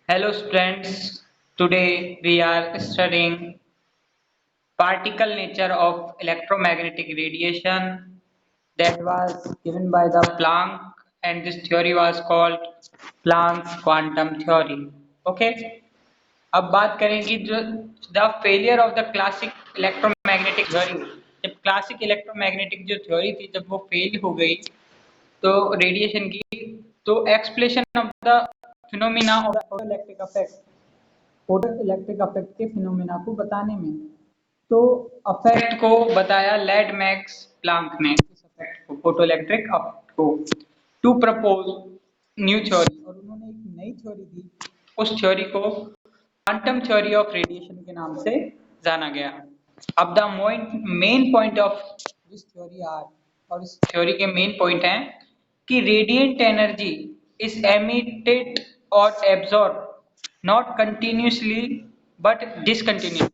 Hello students, today we are studying particle nature of electromagnetic radiation that was given by the Planck, and this theory was called Planck's quantum theory. Okay, अब बात करेंगे जो the failure of the classic electromagnetic theory. जब classic electromagnetic जो theory थी जब वो fail हो गई तो रेडिएशन की, तो explanation of the phenomena of the photoelectric effect, photo electric effect के फिनोमिना को बताने में, तो इफेक्ट को बताया लेड मैक्स प्लांक ने, इस इफेक्ट को, फोटो इलेक्ट्रिक इफेक्ट को, टू प्रपोज न्यू थ्योरी, और उन्होंने एक नई थ्योरी दी। उस थ्योरी को क्वांटम थ्योरी ऑफ रेडिएशन के नाम से जाना गया। अब the main point of this theory are, और इस थ्योरी के मेन पॉइंट हैं कि रेडिएंट एनर्जी इज एमिटेड और absorb not continuously but discontinuously.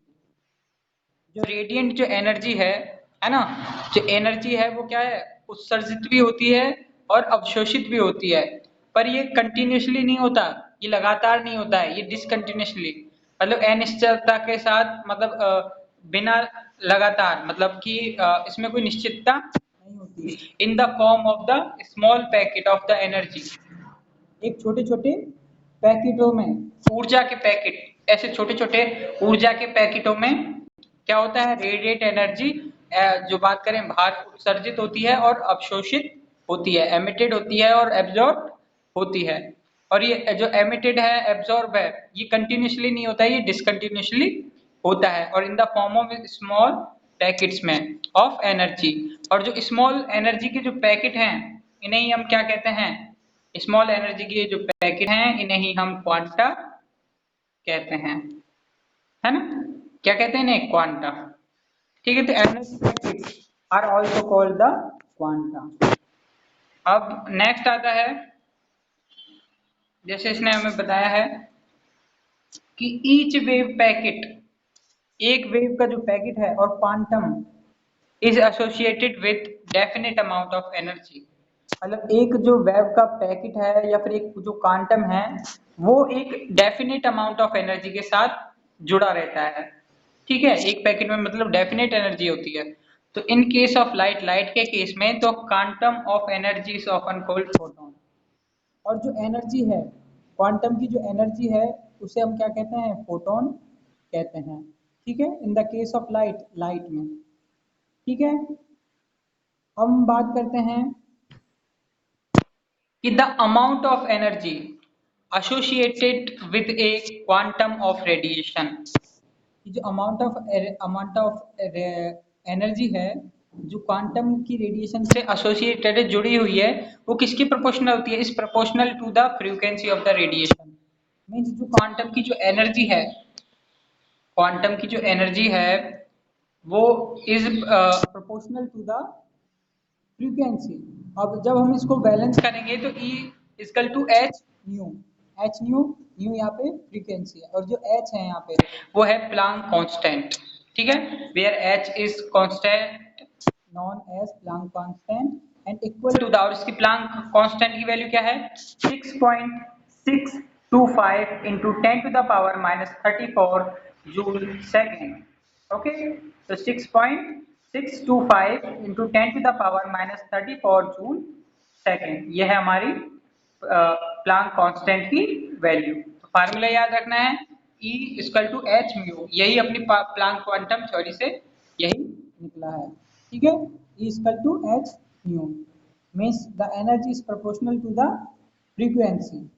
जो रेडिएंट जो एनर्जी है ना, जो एनर्जी है वो क्या है, उत्सर्जित भी होती है और अवशोषित भी होती है, पर ये कंटिन्यूसली नहीं होता, ये लगातार नहीं होता है, ये डिसकंटिन्यूसली, मतलब अनिश्चितता के साथ, मतलब बिना लगातार, मतलब कि इसमें कोई निश्चितता नहीं होती। In the form of the small packet of the energy, एक छोटे छोटे पैकेटों में ऊर्जा के पैकेट, ऐसे छोटे छोटे ऊर्जा के पैकेटों में क्या होता है, रेडिएट एनर्जी जो बात करें बाहर उत्सर्जित होती है और अवशोषित होती है, एमिटेड होती है और एब्जॉर्ब होती है। और ये जो एमिटेड है, एब्जॉर्ब है, ये कंटिन्यूसली नहीं होता है, ये डिसकंटिन्यूसली होता है, और in the form of small packets में ऑफ एनर्जी। और जो स्मॉल एनर्जी के जो पैकेट हैं इन्हें ही हम क्या कहते हैं, स्मॉल एनर्जी के जो पैकेट हैं इन्हें ही हम क्वांटा कहते हैं, है ना। क्या कहते हैं इन्हें, क्वांटा। ठीक है, तो energy packets are also called the quanta. अब नेक्स्ट आता है, जैसे इसने हमें बताया है कि ईच वेव पैकेट, एक वेव का जो पैकेट है, और quantum is associated with definite amount of energy, मतलब एक जो वेव का पैकेट है या फिर एक जो क्वांटम है वो एक डेफिनेट अमाउंट ऑफ एनर्जी के साथ जुड़ा रहता है। ठीक है, एक पैकेट में मतलब डेफिनेट एनर्जी होती है। तो in case of light, light के केस में तो quantum of energy is often called photon. और जो एनर्जी है, क्वांटम की जो एनर्जी है उसे हम क्या कहते हैं, फोटोन कहते हैं। ठीक है, in the case of light, light में। ठीक है, अब हम बात करते हैं कि the amount of energy associated with A quantum of radiation, जो अमाउंट ऑफ एनर्जी है जो क्वांटम की रेडिएशन से एसोसिएटेड जुड़ी हुई है, वो किसकी प्रोपोर्शनल होती है, is proportional to the frequency of the radiation. Means जो क्वांटम की जो एनर्जी है, क्वांटम की जो एनर्जी है वो is proportional to the frequency. अब जब हम इसको बैलेंस करेंगे तो E equal to H nu, H nu, nu यहाँ पे फ्रीक्वेंसी है, और जो एच है यहाँ पे वो है प्लांक कांस्टेंट। ठीक है, where H is constant known as Planck constant and equal to the, और इसकी प्लांक कांस्टेंट की वैल्यू क्या है, 6.625 into 10 to the power -34 joule second. Okay, तो 6.625 into 10 to the power -34 joule second, यह है हमारी प्लांक कांस्टेंट की वैल्यू। तो फार्मूला याद रखना है, E equal to H mu, यही अपनी प्लांक क्वांटम थ्योरी से यही निकला है। ठीक है, E equal to H mu means the energy is proportional to the frequency.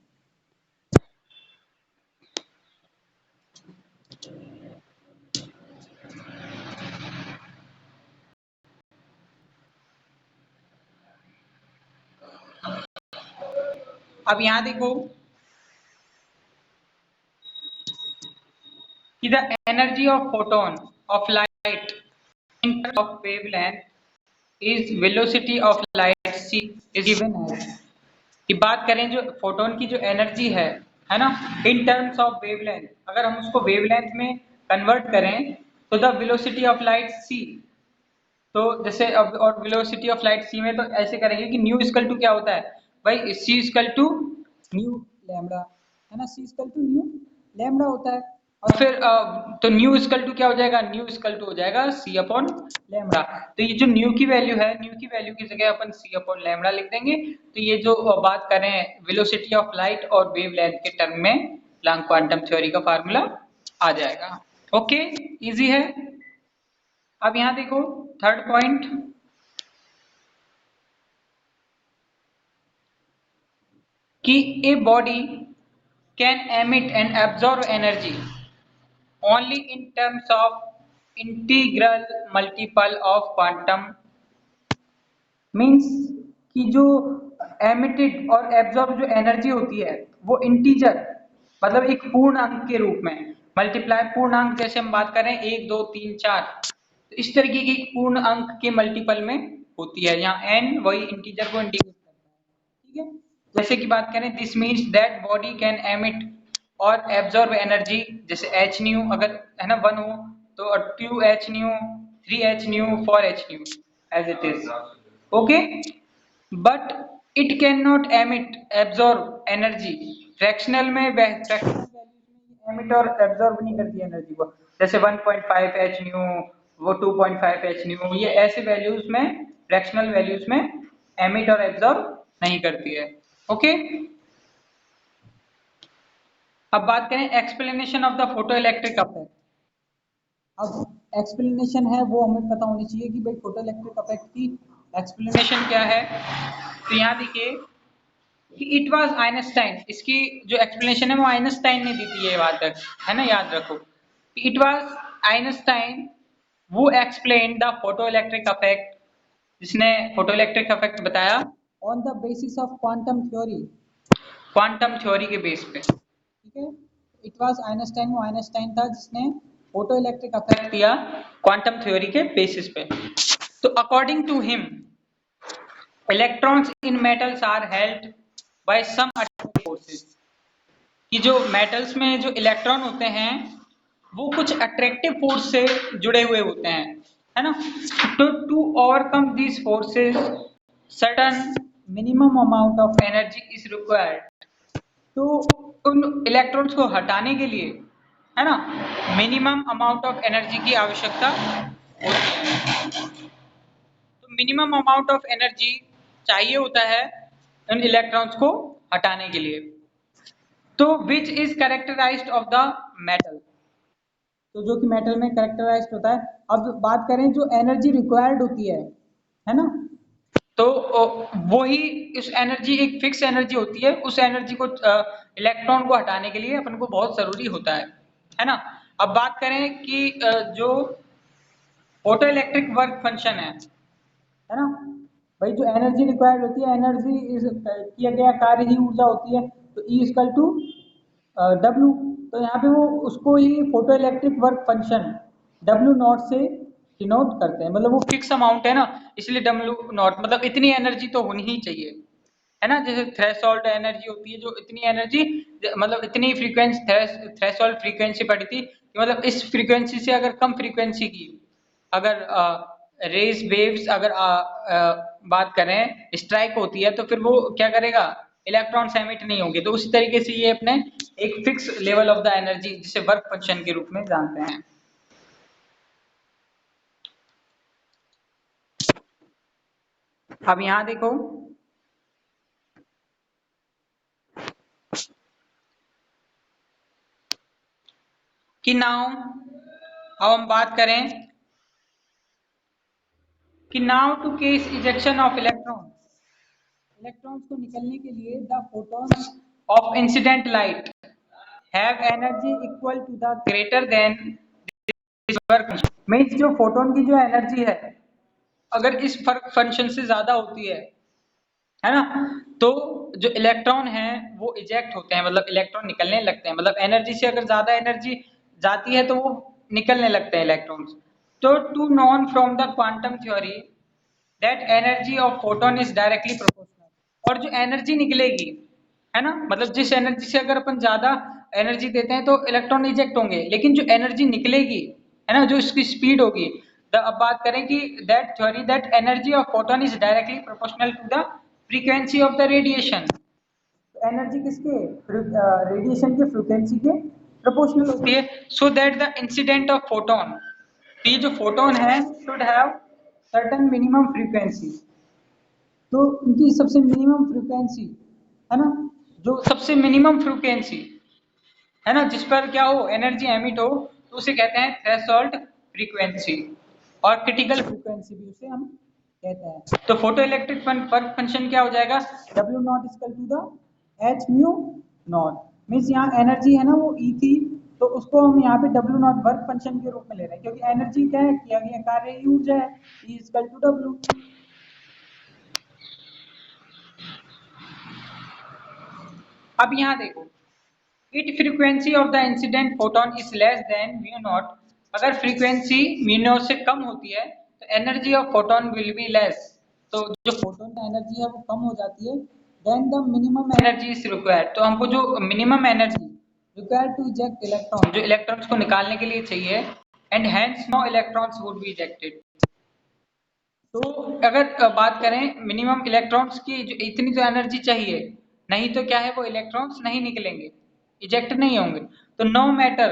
अब यहां देखो कि the energy of photon of light in terms of wavelength is velocity of light c is given as, कि बात करें जो photon की जो एनर्जी है ना, इन टर्म्स ऑफ वेवलेंथ, अगर हम उसको वेवलेंथ में कन्वर्ट करें तो the velocity of light c, तो जैसे अब, और वेलोसिटी ऑफ लाइट c में तो ऐसे करेंगे कि न्यू इक्वल टू क्या होता है भाई, c equal to nu lambda, है ना, C equal to nu lambda होता है। और फिर तो न्यू इक्वल टू क्या हो जाएगा, न्यू इक्वल टू हो जाएगा C अपॉन लैम्डा। तो ये जो न्यू की वैल्यू है, न्यू की वैल्यू की जगह अपन C अपॉन लैम्डा लिख देंगे। तो ये जो बात करें वेलोसिटी ऑफ लाइट और वेव लेंथ के टर्म में प्लांक क्वांटम थ्योरी का फार्मूला आ जाएगा। ओके, इजी है। अब यहां देखो थर्ड पॉइंट कि a body can emit and absorb energy only in terms of integral multiple of quantum. Means कि जो एमिटेड और एब्जॉर्ब जो एनर्जी होती है वो इंटीजर मतलब एक पूर्ण अंक के रूप में मल्टीप्लाई, पूर्ण अंक जैसे हम बात करें 1 2 3 4, तो इस तरीके की पूर्ण अंक के मल्टीपल में होती है। यहाँ n वही इंटीजर को इंडिकेट करता है, ठीक है। जैसे कि बात करें this means that body can emit और एब्जॉर्ब एनर्जी, जैसे h न्यू अगर है ना 1 हो तो 2h new, 3h new, 4h new age it is. Okay, but it can not emit absorb energy fractional में, फ्रैक्शनल वैल्यूज में एमिट और एब्जॉर्ब नहीं करती एनर्जी को, जैसे 1.5 एच न्यू, वो 2.5 एच न्यू, ये ऐसे वैल्यूज में फ्रैक्शनल वैल्यूज में एमिट और एब्जॉर्ब नहीं करती है। ओके, अब बात करें explanation of the photo electric effect. अब एक्सप्लेनेशन है वो हमें पता होनी चाहिए कि भाई फोटो इलेक्ट्रिक इफेक्ट की एक्सप्लेनेशन क्या है। तो यहाँ देखिए कि इट वाज आइंस्टाइन, इसकी जो एक्सप्लेनेशन है वो आइंस्टाइन ने दी थी, ये बात है ना, याद रखो। इट वाज आइंस्टाइन वो explain the photo electric effect, जिसने फोटो इलेक्ट्रिक इफेक्ट बताया on the basis of quantum theory, quantum theory के बेस पे, ठीक है। इट वाज आइंस्टाइन, वो आइंस्टाइन था जिसने फोटो इलेक्ट्रिक इफेक्ट दिया क्वांटम थ्योरी के बेसिस पे। तो according to him electrons in metals are held by some attractive forces, कि जो मेटल्स में जो इलेक्ट्रॉन होते हैं वो कुछ अट्रैक्टिव फोर्स से जुड़े हुए होते हैं, है ना। तो to overcome these forces certain minimum amount of energy is required. तो उन इलेक्ट्रॉन्स को हटाने के लिए, है ना, मिनिमम अमाउंट ऑफ एनर्जी की आवश्यकता होती है। तो मिनिमम अमाउंट ऑफ एनर्जी चाहिए होता है इन इलेक्ट्रॉन्स को हटाने के लिए। तो which is characterised of the metal, तो जो कि मेटल में कैरेक्टराइज्ड होता है। अब बात करें जो एनर्जी रिक्वायर्ड होती है ना, तो वही इस एनर्जी एक फिक्स एनर्जी होती है, उस एनर्जी को इलेक्ट्रॉन को हटाने के लिए अपन को बहुत जरूरी होता है ना। अब बात करें कि जो फोटो इलेक्ट्रिक वर्क फंक्शन है ना, भाई जो एनर्जी रिक्वायर्ड होती है, एनर्जी किया गया कार्य ही ऊर्जा होती है, तो E इक्वल टू W। तो यहाँ पे वो उसको ही photo electric work function W naught से डिनोट करते हैं, मतलब वो फिक्स अमाउंट है ना, इसलिए W नॉट मतलब इतनी एनर्जी तो होनी ही चाहिए, है ना। जैसे थ्रेशोल्ड एनर्जी होती है, जो इतनी एनर्जी मतलब इतनी फ्रीक्वेंसी, थ्रेशोल्ड फ्रीक्वेंसी पड़ी थी कि मतलब इस फ्रीक्वेंसी से अगर कम फ्रीक्वेंसी की अगर रेज वेव्स अगर बात करें स्ट्राइक होती है तो फिर वो क्या करेगा, इलेक्ट्रॉन्स एमिट नहीं होंगे। तो उसी तरीके से ये अपने एक fix level of the energy जिसे वर्क फंक्शन के रूप में जानते हैं। अब यहां देखो कि नाउ अब हम बात करें कि now to case ejection of electron, electrons को निकलने के लिए the photons of incident light have energy equal to the greater than this work. Means जो फोटोन की जो एनर्जी है अगर इस वर्क फंक्शन से ज्यादा होती है ना, तो जो इलेक्ट्रॉन है वो इजेक्ट होते हैं, मतलब इलेक्ट्रॉन निकलने लगते हैं, मतलब एनर्जी से अगर ज्यादा एनर्जी जाती है तो वो निकलने लगते हैं इलेक्ट्रॉन्स। तो to known from the quantum theory that energy of photon is directly proportional. और जो एनर्जी निकलेगी, है ना, मतलब जिस एनर्जी से अगर अपन ज्यादा एनर्जी देते हैं तो इलेक्ट्रॉन इजेक्ट होंगे, लेकिन जो एनर्जी निकलेगी, है ना, जो इसकी स्पीड होगी, अब बात करें कि that theory that energy of photon is directly proportional to the frequency of the radiation. Energy किसके रेडिएशन के फ्रीक्वेंसी के प्रोपोर्शनल होती है, so that the incident of photon, ये जो फोटोन है should have certain minimum frequency, तो इनकी सबसे मिनिमम फ्रीक्वेंसी है ना, जो सबसे मिनिमम फ्रीक्वेंसी है ना जिस पर क्या हो एनर्जी एमिट हो, तो उसे कहते हैं थ्रेशोल्ड फ्रीक्वेंसी, और क्रिटिकल फ्रीक्वेंसी भी उसे हम कहते हैं। तो फोटो इलेक्ट्रिक वर्क फंक्शन क्या हो जाएगा, W nought equal to the h mu nought, means यहाँ एनर्जी है ना वो E थी, तो उसको हम यहाँ पे W नॉट वर्क फंक्शन के रूप में ले रहे हैं, क्योंकि एनर्जी क्या है, किया गया कार्य ही ऊर्जा है, E इक्वल टू W। अब यहाँ देखो, it frequency of the incident photon is less than mu naught, अगर फ्रीक्वेंसी म्यू नॉट से कम होती है तो energy of photon will be less, तो जो फोटोन का एनर्जी है वो कम हो जाती है, then the minimum energy is required, तो हमको जो minimum energy required to eject electron, जो इलेक्ट्रॉन्स को निकालने के लिए चाहिए, and hence no electrons would be ejected. तो अगर बात करें मिनिमम इलेक्ट्रॉन्स की, जो इतनी तो एनर्जी चाहिए, नहीं तो क्या है वो इलेक्ट्रॉन्स नहीं निकलेंगे, इजेक्ट नहीं होंगे। तो no matter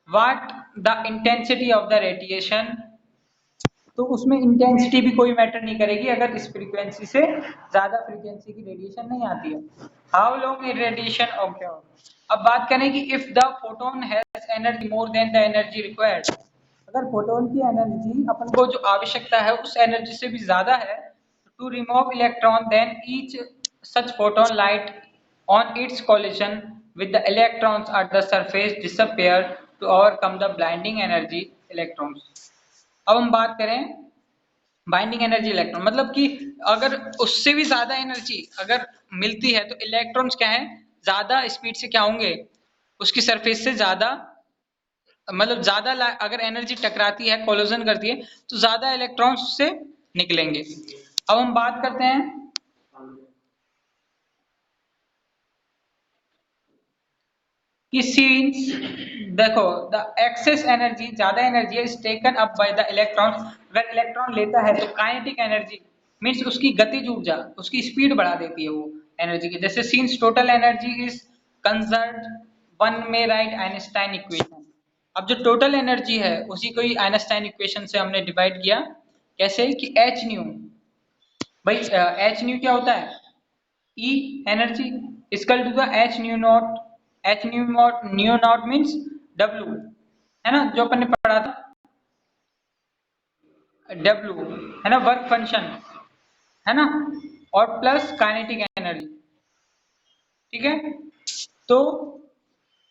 what the intensity of the radiation, तो उसमें इंटेंसिटी भी कोई मैटर नहीं करेगी अगर इस फ्रीक्वेंसी से ज्यादा फ्रीक्वेंसी की रेडिएशन नहीं आती है। हाउ लॉन्ग रेडिएशन ऑब्जर्व, अब बात करें कि if the photon has energy more than the energy required, अगर फोटोन की एनर्जी अपन को जो आवश्यकता है उस एनर्जी से भी ज्यादा है, to remove electron then each such photon light on its collision with the electrons at the surface disappear to overcome the blinding energy electrons। अब हम बात करें बाइंडिंग एनर्जी इलेक्ट्रॉन, मतलब कि अगर उससे भी ज्यादा एनर्जी अगर मिलती है तो इलेक्ट्रॉन्स क्या है ज्यादा स्पीड से क्या होंगे उसकी सरफेस से ज्यादा, मतलब ज्यादा अगर एनर्जी टकराती है कोलिजन करती है तो ज्यादा इलेक्ट्रॉन्स उससे निकलेंगे। अब हम बात करते हैं कि सीन्स, देखो द एक्सेस एनर्जी, ज्यादा energy is taken up by the electron, अगर इलेक्ट्रॉन लेता है तो काइनेटिक एनर्जी मींस उसकी गतिज ऊर्जा, उसकी स्पीड बढ़ा देती है वो एनर्जी की, जैसे scenes total energy is conserved, one में राइट आइंस्टाइन इक्वेशन। अब जो टोटल एनर्जी है उसी को ही आइंस्टाइन इक्वेशन से हमने डिवाइड किया, कैसे कि एच न्यू, भाई एच न्यू क्या होता है E energy equal to the h nu nought, h nu nought means W, है ना जो अपन ने पढ़ा था W, है ना वर्क फंक्शन, है ना, और प्लस काइनेटिक एनर्जी, ठीक है। तो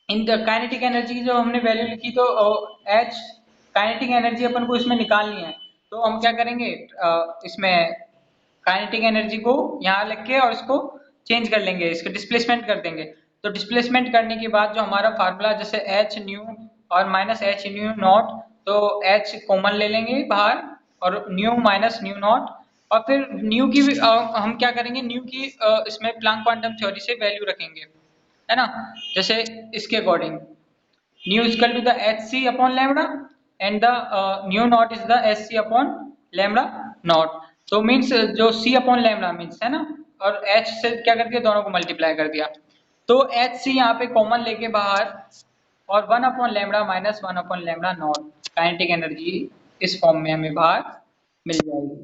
इन द काइनेटिक एनर्जी की जो हमने वैल्यू लिखी, तो H काइनेटिक एनर्जी अपन को इसमें निकालनी है, तो हम क्या करेंगे इसमें काइनेटिक एनर्जी को यहाँ लिख के और इसको चेंज कर लेंगे, इसको डिस्प्लेसमेंट कर देंगे, तो डिस्प्लेसमेंट करने के बाद जो हमारा फार्मूला जैसे एच न्यू और माइनस एच न्यू नॉट, तो एच कॉमन ले लेंगे बाहर और न्यू माइनस न्यू नॉट, और फिर न्यू की हम क्या करेंगे न्यू की इसमें प्लैंक क्वांटम थ्योरी से वैल्यू रखेंगे, है ना, जैसे इसके according nu equal to the h c upon lambda and the nu nought is the h c upon lambda nought, तो मीन्स जो सी अपॉन लैम्बडा मीन्स है ना, और एच से क्या कर दिया दोनों को मल्टीप्लाई कर दिया, तो एच सी यहाँ पे कॉमन लेके बाहर और one upon lambda minus one upon lambda not, kinetic energy इस फॉर्म में हमें बाहर मिल जाएगी।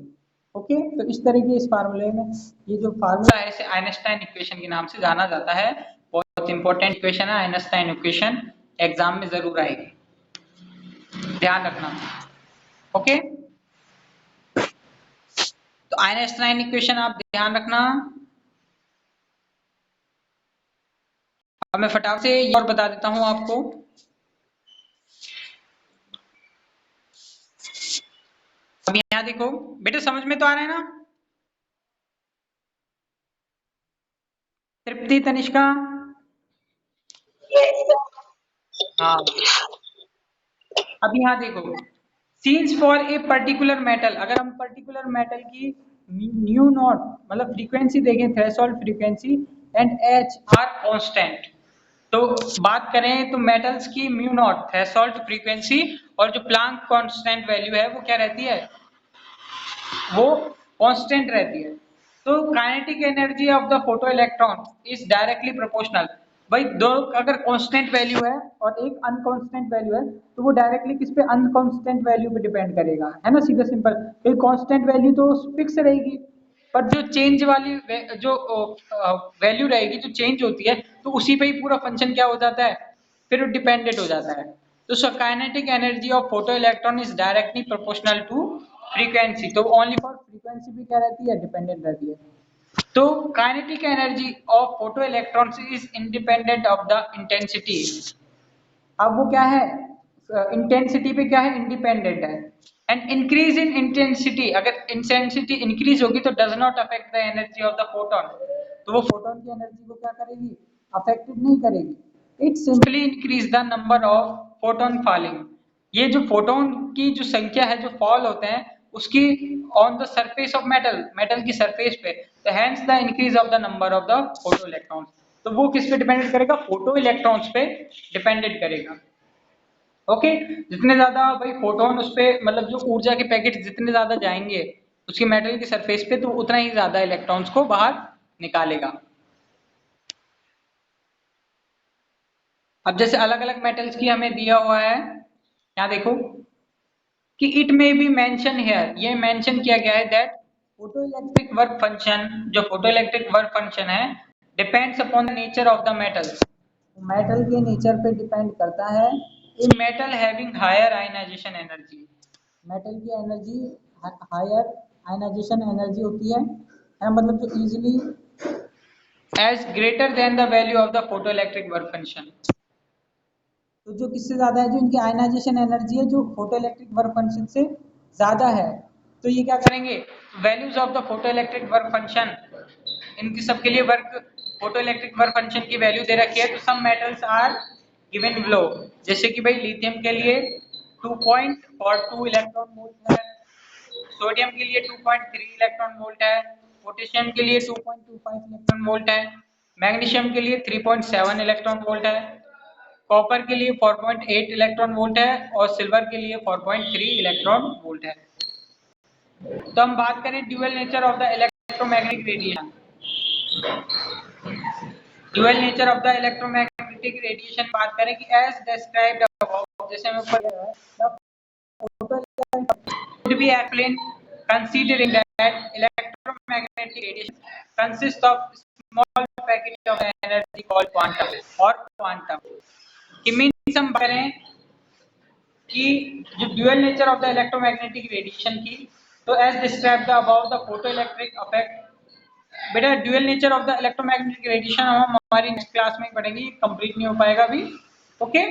ओके, तो इस तरीके इस फार्मूले में ये जो फार्मूला है इसे आइंस्टाइन इक्वेशन के नाम से जाना जाता है, बहुत इंपॉर्टेंट इक्वेशन है आइंस्टाइन इक्वेशन, एग्जाम में जरूर आएगी, ध्यान रखना। ओके, तो आइंस्टाइन इक्वेशन आप ध्यान रखना। अब मैं फटाफट से और बता देता हूं आपको, अब यहाँ देखो बेटे समझ में तो आ रहा है ना, तृप्ति तनिष्का, हाँ, अब यहाँ देखो scenes for a particular metal, अगर हम पर्टिकुलर मेटल की न्यू नॉट मतलब फ्रीक्वेंसी देखें threshold frequency and H R constant, तो बात करें तो मेटल्स की म्यू नॉट थ्रेशोल्ड फ्रीक्वेंसी और जो प्लैंक कांस्टेंट वैल्यू है वो क्या रहती है, वो कांस्टेंट रहती है, तो kinetic energy of the photo electron is directly proportional. भाई दो अगर कांस्टेंट वैल्यू है और एक अनकांस्टेंट वैल्यू है तो वो डायरेक्टली किस पे, अनकांस्टेंट वैल्यू पे डिपेंड करेगा, है ना, सीधा सिंपल। एक कांस्टेंट वैल्यू तो फिक्स रहेगी, पर जो चेंज वाली जो वैल्यू रहेगी जो चेंज होती है तो उसी पे ही पूरा फंक्शन क्या हो जाता है, फिर डिपेंडेंट हो जाता है। तो kinetic energy of photoelectron is directly proportional to frequency. तो ओनली फॉर फ्रीक्वेंसी भी क्या रहती है, डिपेंडेंट रहती है। तो kinetic energy of photoelectrons is independent of the intensity. अब वो क्या है, इंटेंसिटी पे क्या है, इंडिपेंडेंट है। एंड इंक्रीज इन इंटेंसिटी, अगर इंटेंसिटी इंक्रीज होगी तो does not affect the energy of the photon. तो वो फोटोन की एनर्जी को क्या करेगी, अफेक्टेड नहीं करेगी। It simply increase the number of photon falling. ये जो फोटोन की जो संख्या है जो फॉल होते हैं उसकी on the surface of metal, metal की सरफेस पे, तो hence the increase of the number of the photo electrons. तो वो किस पे डिपेंडेंट करेगा, फोटो इलेक्ट्रॉन्स पे डिपेंडेंट करेगा। ओके, जितने ज्यादा भाई फोटोन उस पे, मतलब जो ऊर्जा के पैकेट जितने ज्यादा जाएंगे उसकी मेटल की सरफेस पे, तो उतना ही ज्यादा इलेक्ट्रॉन्स को बाहर निकालेगा। अब जैसे अलग अलग मेटल्स की हमें दिया हुआ है, यहाँ देखो कि it may be mention here, ये मेंशन किया गया है that photo electric work function, जो फोटो इलेक्ट्रिक वर्क फंक्शन है, depends upon the nature of the metal. Metal के नेचर पे डिपेंड करता है। In metal having higher ionisation energy, metal की एनर्जी हायर आयनाइजेशन एनर्जी होती है मतलब जो easily as greater than the value of the photo electric work function. तो जो किससे ज्यादा है, जो इनकी आयनाइजेशन एनर्जी है जो फोटो इलेक्ट्रिक वर्क फंक्शन से ज्यादा है, तो ये क्या करेंगे, values of the photo electric work function, इनकी सबके लिए work, photo electric work function की वैल्यू दे रखी है। तो some metals are given below, जैसे कि भाई लिथियम के लिए 2.42 इलेक्ट्रॉन वोल्ट है, सोडियम के लिए 2.3 इलेक्ट्रॉन वोल्ट है, पोटेशियम के लिए 2.25 इलेक्ट्रॉन वोल्ट है, मैग्नीशियम के लिए 3.7 इलेक्ट्रॉन वोल्ट है, कॉपर के लिए 4.8 इलेक्ट्रॉन वोल्ट है और सिल्वर के लिए 4.3 इलेक्ट्रॉन वोल्ट है। तो हम बात करें dual nature of the electromagnetic radiation, dual nature of the electromagnetic radiation बात करें कि एज डिस्क्राइब्ड अबव, जैसे हमें ऊपर the photo could be explained considering that electromagnetic radiation consists of small packet of energy called quantum or quantum। कि means हम करें कि जो dual nature of the electromagnetic radiation की, तो as describe the about the photo electric effect. बेटा dual nature of the electromagnetic radiation हम हमारी नेक्स्ट क्लास में पढ़ेंगे, कंप्लीट नहीं हो पाएगा अभी। ओके।